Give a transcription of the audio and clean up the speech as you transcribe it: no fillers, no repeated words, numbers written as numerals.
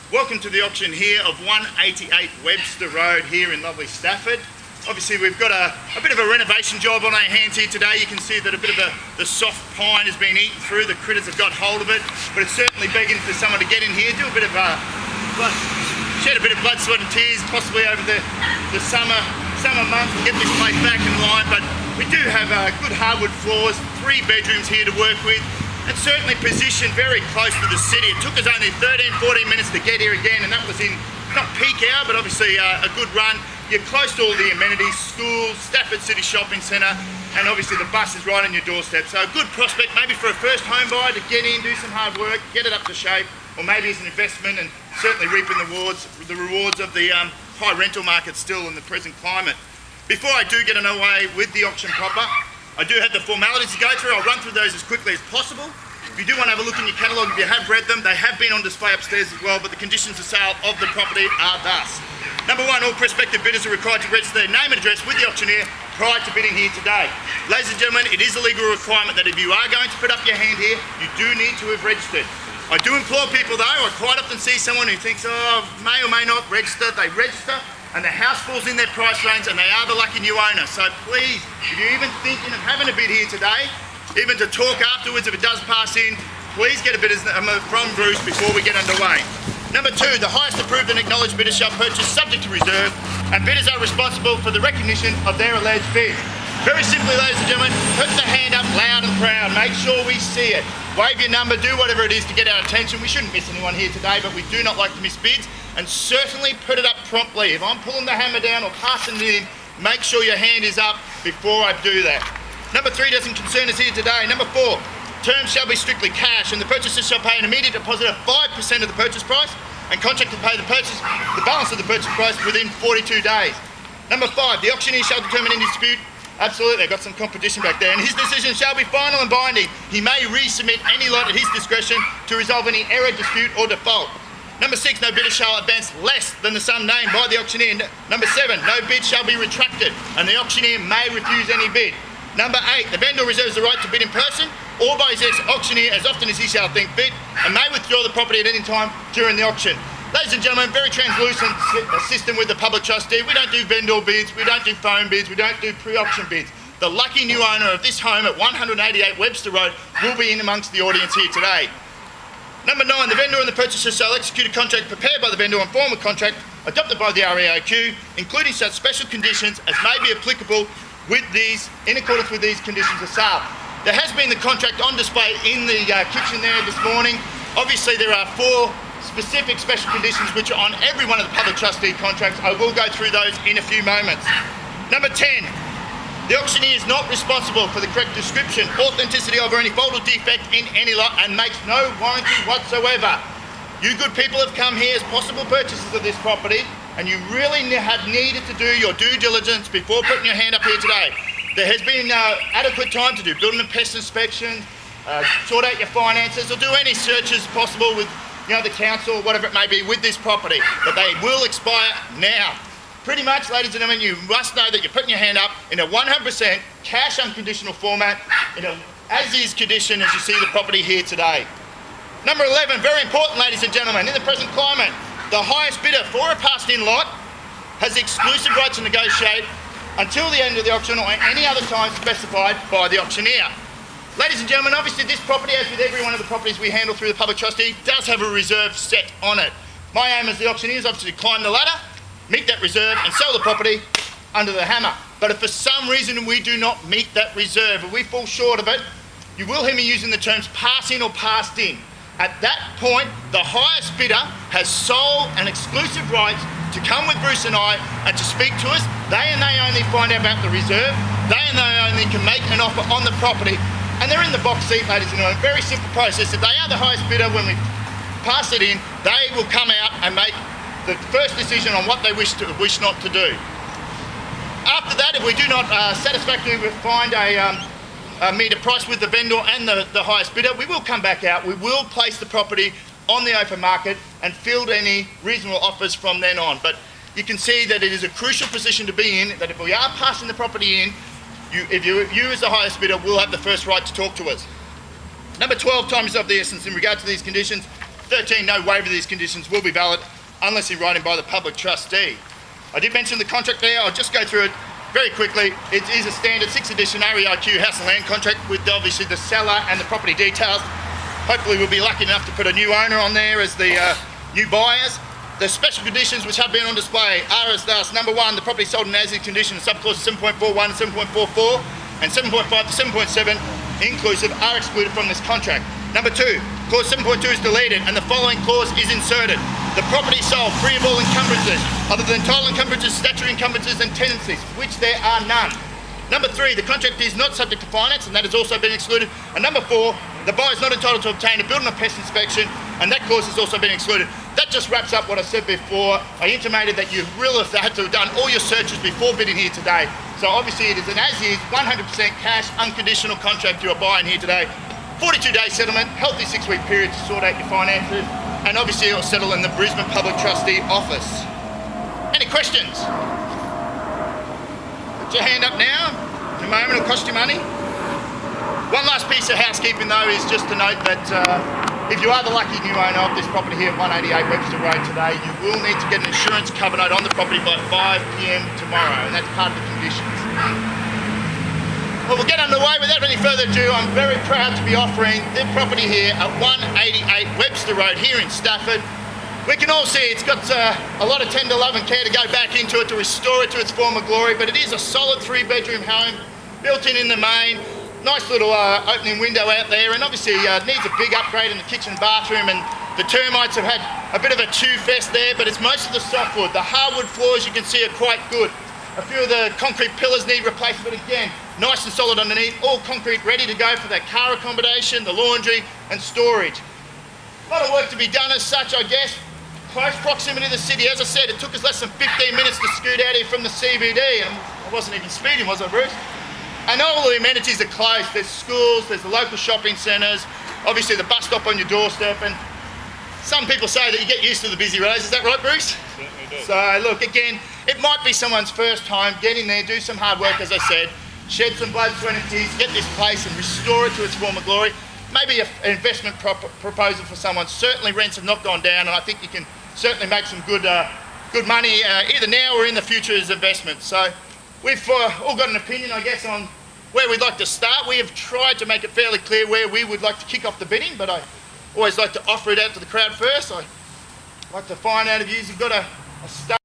welcome to the auction here of 188 Webster Road here in lovely Stafford. Obviously we've got a bit of a renovation job on our hands here today. You can see that a bit of the soft pine has been eaten through, the critters have got hold of it, but it's certainly begging for someone to get in here, do a bit of shed a bit of blood, sweat and tears, possibly over the summer months to get this place back in line. But we do have good hardwood floors, 3 bedrooms here to work with, and certainly positioned very close to the city. It took us only 13-14 minutes to get here again, and that was in not peak hour, but obviously a good run. You're close to all the amenities, schools, Stafford City Shopping Centre, and obviously the bus is right on your doorstep. So a good prospect maybe for a first home buyer to get in, do some hard work, get it up to shape, or maybe as an investment and certainly reaping the rewards of the high rental market still in the present climate. Before I do get underway with the auction proper, I do have the formalities to go through. I'll run through those as quickly as possible. If you do want to have a look in your catalogue, if you have read them, they have been on display upstairs as well, but the conditions of sale of the property are thus. Number 1, all prospective bidders are required to register their name and address with the auctioneer prior to bidding here today. Ladies and gentlemen, it is a legal requirement that if you are going to put up your hand here, you do need to have registered. I do implore people though, I quite often see someone who thinks, oh, may or may not register, they register, and the house falls in their price range and they are the lucky new owner. So please, if you're even thinking of having a bid here today, even to talk afterwards if it does pass in, please get a bid from Bruce before we get underway. Number 2, the highest approved and acknowledged bidder shall purchase subject to reserve, and bidders are responsible for the recognition of their alleged bid. Very simply, ladies and gentlemen, put the hand up loud and proud, make sure we see it. Wave your number, do whatever it is to get our attention. We shouldn't miss anyone here today, but we do not like to miss bids, and certainly put it up promptly. If I'm pulling the hammer down or passing it in, make sure your hand is up before I do that. Number 3 doesn't concern us here today. Number 4, terms shall be strictly cash, and the purchaser shall pay an immediate deposit of 5% of the purchase price and contract to pay the balance of the purchase price within 42 days. Number 5, the auctioneer shall determine any dispute. Absolutely, I've got some competition back there, and his decision shall be final and binding. He may resubmit any lot at his discretion to resolve any error, dispute or default. Number 6, no bidder shall advance less than the sum named by the auctioneer. Number 7, no bid shall be retracted, and the auctioneer may refuse any bid. Number 8, the vendor reserves the right to bid in person or by his ex-auctioneer as often as he shall think fit, and may withdraw the property at any time during the auction. Ladies and gentlemen, very translucent system with the public trustee. We don't do vendor bids, we don't do phone bids, we don't do pre-auction bids. The lucky new owner of this home at 188 Webster Road will be in amongst the audience here today. Number 9, the vendor and the purchaser shall execute a contract prepared by the vendor and form a contract adopted by the REAQ, including such special conditions as may be applicable in accordance with these conditions of sale. There has been the contract on display in the kitchen there this morning. Obviously there are 4 specific special conditions which are on every one of the public trustee contracts. I will go through those in a few moments. Number 10, the auctioneer is not responsible for the correct description, authenticity of or any fault or defect in any lot and makes no warranty whatsoever. You good people have come here as possible purchasers of this property, and you really have needed to do your due diligence before putting your hand up here today. There has been adequate time to do building and pest inspection, sort out your finances, or do any searches possible with the council, whatever it may be, with this property. But they will expire now. Pretty much, ladies and gentlemen, you must know that you're putting your hand up in a 100% cash unconditional format, in an as-is condition as you see the property here today. Number 11, very important, ladies and gentlemen, in the present climate, the highest bidder for a passed-in lot has exclusive right to negotiate until the end of the auction or any other time specified by the auctioneer. Ladies and gentlemen, obviously this property, as with every one of the properties we handle through the public trustee, does have a reserve set on it. My aim as the auctioneer is obviously to climb the ladder, meet that reserve and sell the property under the hammer. But if for some reason we do not meet that reserve, if we fall short of it, you will hear me using the terms pass in or passed in. At that point, the highest bidder has sole and exclusive rights to come with Bruce and I and to speak to us. They and they only find out about the reserve. They and they only can make an offer on the property. And they're in the box seat, ladies and gentlemen. Very simple process. If they are the highest bidder, when we pass it in, they will come out and make the first decision on what they wish not to do. After that, if we do not satisfactorily find meet a price with the vendor and the highest bidder, we will come back out. We will place the property on the open market and field any reasonable offers from then on. But you can see that it is a crucial position to be in, that if we are passing the property in, you as the highest bidder will have the first right to talk to us. Number 12, time is of the essence in regard to these conditions. 13, no waiver of these conditions will be valid unless in writing by the public trustee. I did mention the contract there. I'll just go through it very quickly. It is a standard 6th edition REIQ house and land contract with obviously the seller and the property details. Hopefully we'll be lucky enough to put a new owner on there as the new buyers. The special conditions which have been on display are as thus. Number 1, the property sold in as is condition, subclauses 7.41 and 7.44 and 7.5 to 7.7 inclusive are excluded from this contract. Number 2, clause 7.2 is deleted and the following clause is inserted. The property sold free of all encumbrances, other than title encumbrances, statutory encumbrances and tenancies, which there are none. Number 3, the contract is not subject to finance, and that has also been excluded. And number 4, the buyer is not entitled to obtain a building or pest inspection, and that clause has also been excluded. That just wraps up what I said before. I intimated that you really have had to have done all your searches before bidding here today. So obviously it is an as-is, 100% cash, unconditional contract you are buying here today. 42-day settlement, healthy 6-week period to sort out your finances, and obviously it'll settle in the Brisbane Public Trustee Office. Any questions? Put your hand up now. In a moment, it'll cost you money. One last piece of housekeeping though is just to note that if you are the lucky new owner of this property here at 188 Webster Road today, you will need to get an insurance cover note on the property by 5 p.m. tomorrow, and that's part of the conditions. Well, we'll get underway. Without any further ado, I'm very proud to be offering the property here at 188 Webster Road here in Stafford. We can all see it's got a lot of tender love and care to go back into it to restore it to its former glory, but it is a solid 3-bedroom home, built in the main. Nice little opening window out there, and obviously needs a big upgrade in the kitchen and bathroom, and the termites have had a bit of a chew fest there, but it's most of the softwood. The hardwood floors you can see are quite good. A few of the concrete pillars need replacement, but again, nice and solid underneath, all concrete ready to go for that car accommodation, the laundry and storage. A lot of work to be done as such, I guess. Close proximity to the city. As I said, it took us less than 15 minutes to scoot out here from the CBD, and I wasn't even speeding, was I, Bruce? And all the amenities are close. There's schools, there's the local shopping centres, obviously the bus stop on your doorstep, and some people say that you get used to the busy roads. Is that right, Bruce? Certainly do. So look, again, it might be someone's first time. Get in there, do some hard work, as I said, shed some blood, sweat and tears, get this place and restore it to its former glory. Maybe an investment proposal for someone. Certainly rents have not gone down, and I think you can certainly make some good money either now or in the future as investment. So we've all got an opinion, I guess, on where we'd like to start. We have tried to make it fairly clear where we would like to kick off the bidding, but I always like to offer it out to the crowd first. I like to find out if you've got a start.